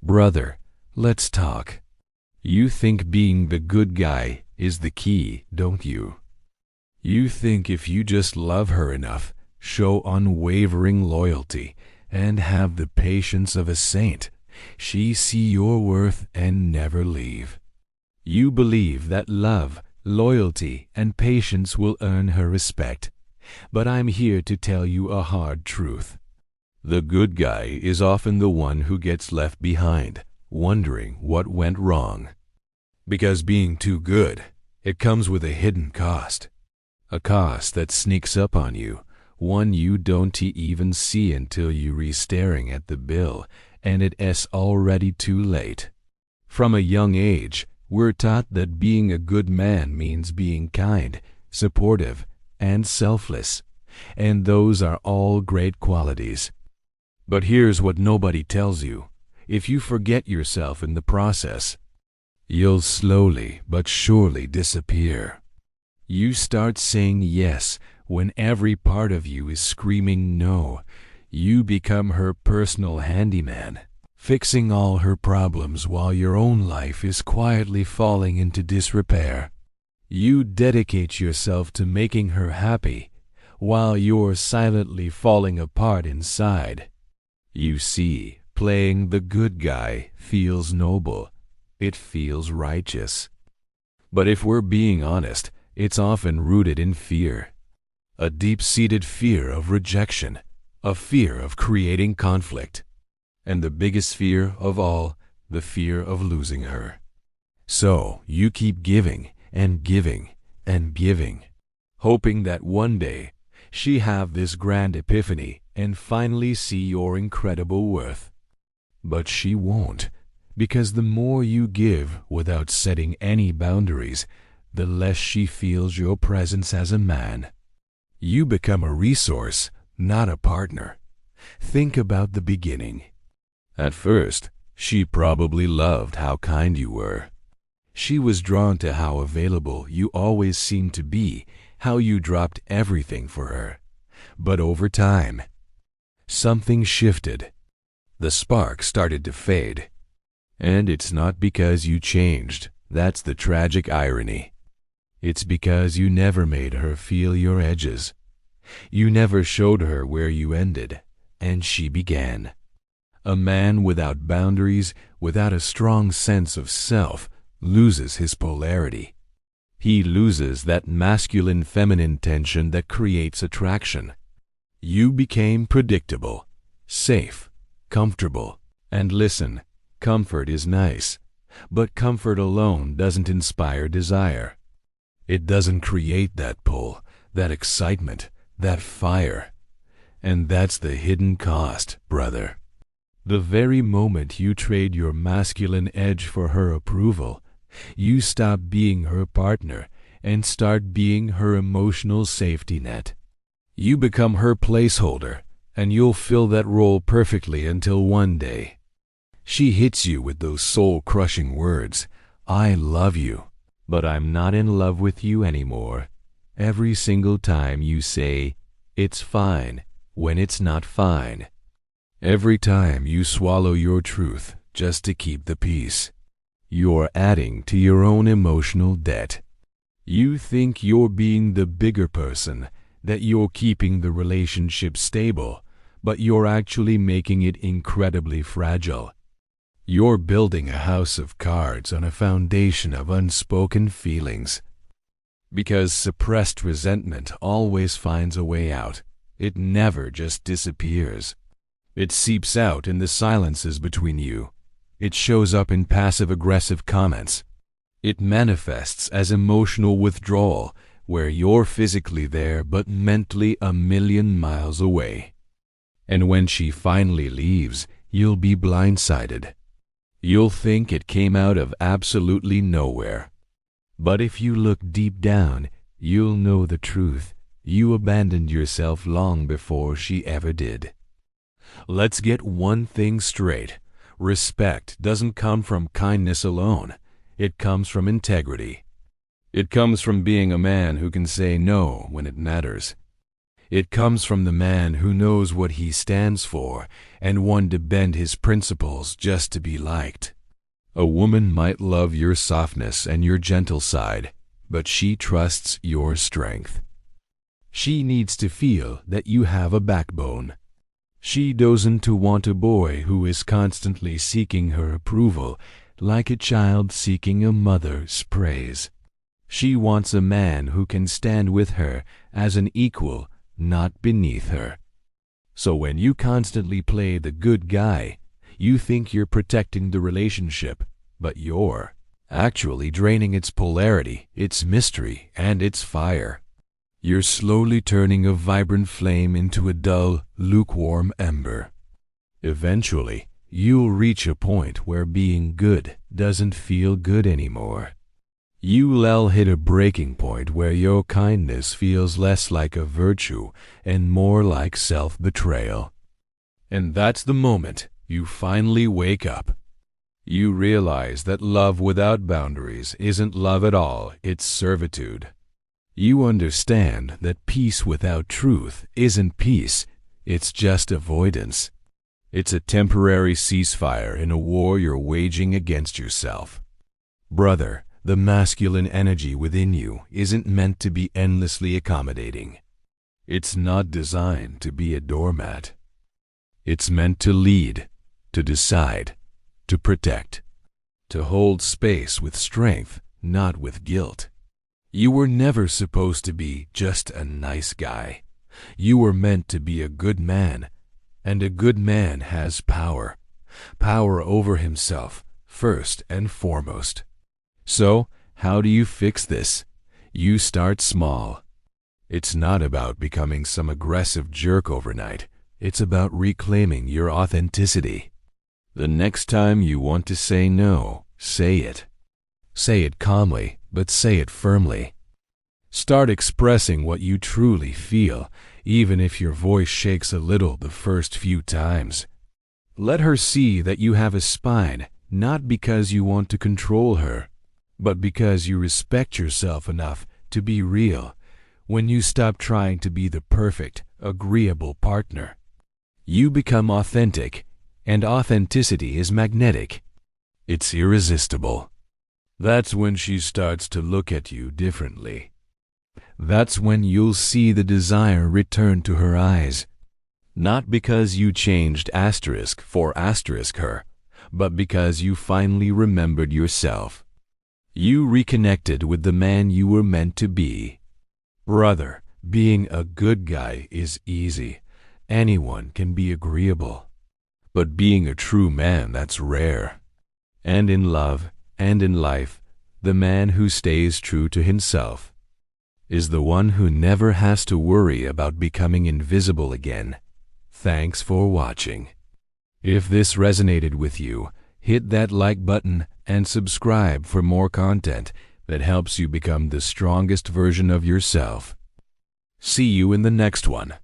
Brother, let's talk. You think being the good guy is the key, don't you? You think if you just love her enough, show unwavering loyalty, and have the patience of a saint, she see your worth and never leave. You believe that love, loyalty, and patience will earn her respect. But I'm here to tell you a hard truth. The good guy is often the one who gets left behind, wondering what went wrong. Because being too good, it comes with a hidden cost. A cost that sneaks up on you, one you don't even see until you're staring at the bill, and it's already too late. From a young age, we're taught that being a good man means being kind, supportive, and selfless, and those are all great qualities. But here's what nobody tells you. If you forget yourself in the process, you'll slowly but surely disappear. You start saying yes when every part of you is screaming no. You become her personal handyman, fixing all her problems while your own life is quietly falling into disrepair. You dedicate yourself to making her happy, while you're silently falling apart inside. You see, playing the good guy feels noble. It feels righteous. But if we're being honest, it's often rooted in fear. A deep-seated fear of rejection, a fear of creating conflict, and the biggest fear of all, the fear of losing her. So you keep giving and giving and giving, hoping that one day she have this grand epiphany and finally see your incredible worth. But she won't, because the more you give without setting any boundaries, the less she feels your presence as a man. You become a resource, not a partner. Think about the beginning. At first, she probably loved how kind you were. She was drawn to how available you always seemed to be, how you dropped everything for her. But over time, something shifted. The spark started to fade. And it's not because you changed. That's the tragic irony. It's because you never made her feel your edges. You never showed her where you ended, and she began. A man without boundaries, without a strong sense of self, loses his polarity. He loses that masculine-feminine tension that creates attraction. You became predictable, safe, comfortable. And listen, comfort is nice, but comfort alone doesn't inspire desire. It doesn't create that pull, that excitement, that fire. And that's the hidden cost, brother. The very moment you trade your masculine edge for her approval, you stop being her partner and start being her emotional safety net. You become her placeholder, and you'll fill that role perfectly until one day she hits you with those soul-crushing words, "I love you, but I'm not in love with you anymore." Every single time you say, "It's fine," when it's not fine. Every time you swallow your truth just to keep the peace, you're adding to your own emotional debt. You think you're being the bigger person, that you're keeping the relationship stable, but you're actually making it incredibly fragile. You're building a house of cards on a foundation of unspoken feelings. Because suppressed resentment always finds a way out. It never just disappears. It seeps out in the silences between you. It shows up in passive-aggressive comments. It manifests as emotional withdrawal, where you're physically there but mentally a million miles away. And when she finally leaves, you'll be blindsided. You'll think it came out of absolutely nowhere. But if you look deep down, you'll know the truth. You abandoned yourself long before she ever did. Let's get one thing straight. Respect doesn't come from kindness alone. It comes from integrity. It comes from being a man who can say no when it matters. It comes from the man who knows what he stands for and one to bend his principles just to be liked. A woman might love your softness and your gentle side, but she trusts your strength. She needs to feel that you have a backbone. She doesn't want a boy who is constantly seeking her approval, like a child seeking a mother's praise. She wants a man who can stand with her as an equal, not beneath her. So when you constantly play the good guy, you think you're protecting the relationship, but you're actually draining its polarity, its mystery, and its fire. You're slowly turning a vibrant flame into a dull, lukewarm ember. Eventually, you'll reach a point where being good doesn't feel good anymore. You'll hit a breaking point where your kindness feels less like a virtue and more like self-betrayal. And that's the moment you finally wake up. You realize that love without boundaries isn't love at all, it's servitude. You understand that peace without truth isn't peace, it's just avoidance. It's a temporary ceasefire in a war you're waging against yourself. Brother, the masculine energy within you isn't meant to be endlessly accommodating. It's not designed to be a doormat. It's meant to lead, to decide, to protect, to hold space with strength, not with guilt. You were never supposed to be just a nice guy. You were meant to be a good man, and a good man has power. Power over himself, first and foremost. So, how do you fix this? You start small. It's not about becoming some aggressive jerk overnight. It's about reclaiming your authenticity. The next time you want to say no, say it. Say it calmly, but say it firmly. Start expressing what you truly feel, even if your voice shakes a little the first few times. Let her see that you have a spine, not because you want to control her, but because you respect yourself enough to be real. When you stop trying to be the perfect, agreeable partner, you become authentic, and authenticity is magnetic. It's irresistible. That's when she starts to look at you differently. That's when you'll see the desire return to her eyes. Not because you changed asterisk for asterisk her, but because you finally remembered yourself. You reconnected with the man you were meant to be. Brother, being a good guy is easy. Anyone can be agreeable. But being a true man, that's rare. And in love and in life, the man who stays true to himself is the one who never has to worry about becoming invisible again. Thanks for watching. If this resonated with you, hit that like button and subscribe for more content that helps you become the strongest version of yourself. See you in the next one.